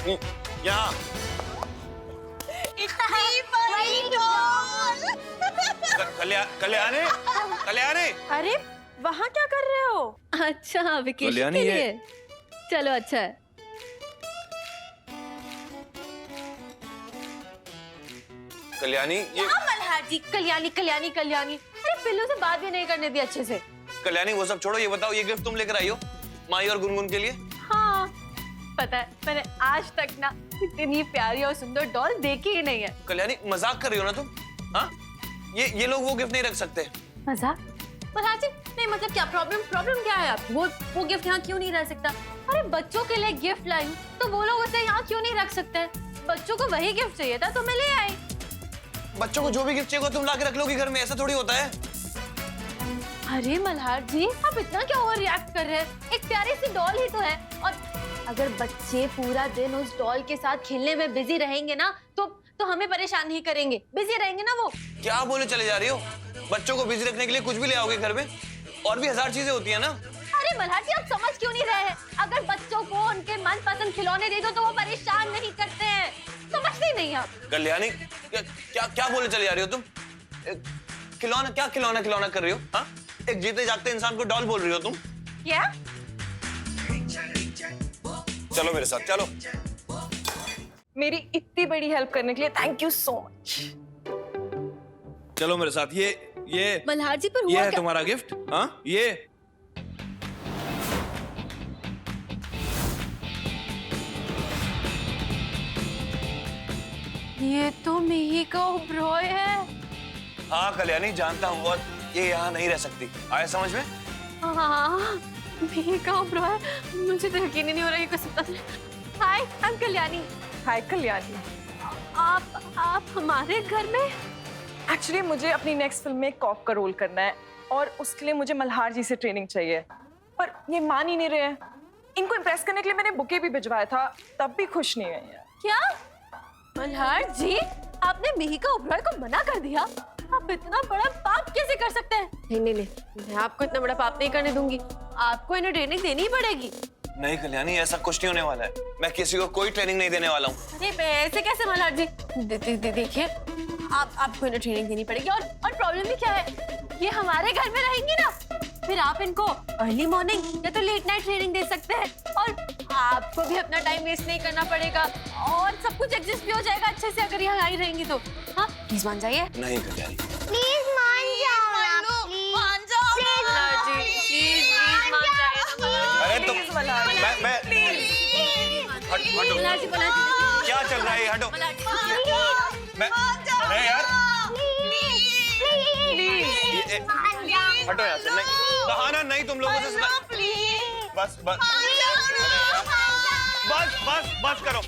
यहाँ इतनी बड़ी डॉल। कल्याणी, कल्याणी। अरे वहाँ क्या कर रहे हो? अच्छा वेकेशन के कल्याणी लिए। चलो अच्छा है। कल्याणी ये मल्हार जी, कल्याणी कल्याणी कल्याणी। अरे पिल्लू से बात भी नहीं करने दी अच्छे से। कल्याणी वो सब छोड़ो, ये बताओ ये गिफ्ट तुम लेकर आई हो माई और गुनगुन के लिए? हाँ पता है, मैंने आज तक ना इतनी प्यारी और सुंदर डॉल देखी ही नहीं है। कल्याणी मजाक कर रही हो ना तुम? हाँ, ये लोग वो गिफ्ट नहीं रख सकते। मजाक? मल्हार जी नहीं, मतलब क्या प्रॉब्लम क्या है? आप वो गिफ्ट यहाँ क्यों नहीं रह सकता? अरे बच्चों के लिए गिफ्ट लाई तो वो लोग उसे यहाँ क्यों नहीं रख सकते? बच्चों को वही गिफ्ट चाहिए था तो मैं ले आई। बच्चों को जो भी गिफ्ट चाहिए तुम ला के रख लोगी घर में, ऐसा थोड़ी होता है। अरे मल्हार जी आप इतना क्या ओवर रिएक्ट कर रहे हैं? एक प्यारी सी डॉल ही तो है, और अगर बच्चे पूरा दिन उस डॉल के साथ खेलने में बिजी रहेंगे ना तो हमें परेशान नहीं करेंगे, बिजी रहेंगे ना वो। क्या बोले चले जा रही हो? बच्चों को बिजी रखने के लिए कुछ भी ले आओगे घर में? और भी 1000 चीजें होती है ना। अरे मल्हार जी आप समझ क्यों नहीं रहे हैं? अगर बच्चों को उनके मनपसंद खिलौने दे दो तो वो परेशान नहीं करते हैं, समझते नहीं आप। कल्याणी क्या बोले चले जा रही हो तुम? खिलौना कर रही हो? हाँ, एक जीते जागते इंसान को डॉल बोल रही हो तुम? क्या? चलो मेरे साथ चलो। मेरी इतनी बड़ी हेल्प करने के लिए थैंक यू सो मच। चलो मेरे साथ। ये मल्हार जी पर ये हुआ है क्या? तुम्हारा गिफ्ट। हाँ ये तो मिही का ओब्रॉय है। हाँ कल्याणी जानता हूँ, और ये यहाँ नहीं रह सकती। आया समझ में? हाँ मिही का ओब्रॉय, मुझे तो यकीन ही नहीं हो रहा है कि सच में। हाय आई एम कल्याणी। हाय कल्याणी। आप हमारे घर में? एक्चुअली मुझे अपनी नेक्स्ट फिल्म में कॉप का रोल करना है और उसके लिए मुझे मल्हार जी से ट्रेनिंग चाहिए, पर ये मान ही नहीं रहे हैं। इनको इम्प्रेस करने के लिए मैंने बुके भी भिजवाया था, तब भी खुश नहीं हुए हैं। क्या मल्हार जी आपने मिही का ओब्रॉय को मना कर दिया? आप इतना बड़ा पाप कैसे कर सकते हैं? नहीं मैं आपको इतना बड़ा पाप नहीं करने दूंगी, आपको इन्हें ट्रेनिंग देनी ही पड़ेगी। नहीं कल्याणी ऐसा कुछ नहीं होने वाला है, मैं किसी को कोई ट्रेनिंग नहीं देने वाला हूँ। अरे ऐसे कैसे मल्हार जी? देखिए आपको इन्हें ट्रेनिंग देनी पड़ेगी, और प्रॉब्लम भी क्या है? ये हमारे घर में रहेंगी ना, फिर आप इनको अर्ली मॉर्निंग या तो लेट नाइट ट्रेनिंग दे सकते हैं, और आपको भी अपना टाइम वेस्ट नहीं करना पड़ेगा, और सब कुछ एडजस्ट भी हो जाएगा अच्छे से अगर यहाँ आई रहेंगी तो। हाँ प्लीज मान जाइए। नहीं कल्याणी प्लीज मान जाओ ना, प्लीज मान जाओ मल्हार जी प्लीज मान जाइए। अरे तो मल्हार जी, मैं हटो। मल्हार जी क्या चल रहा है? हटो। मैं अरे यार हटो यहाँ से। नहीं बहाना नहीं तुम लोगों से। बस करो।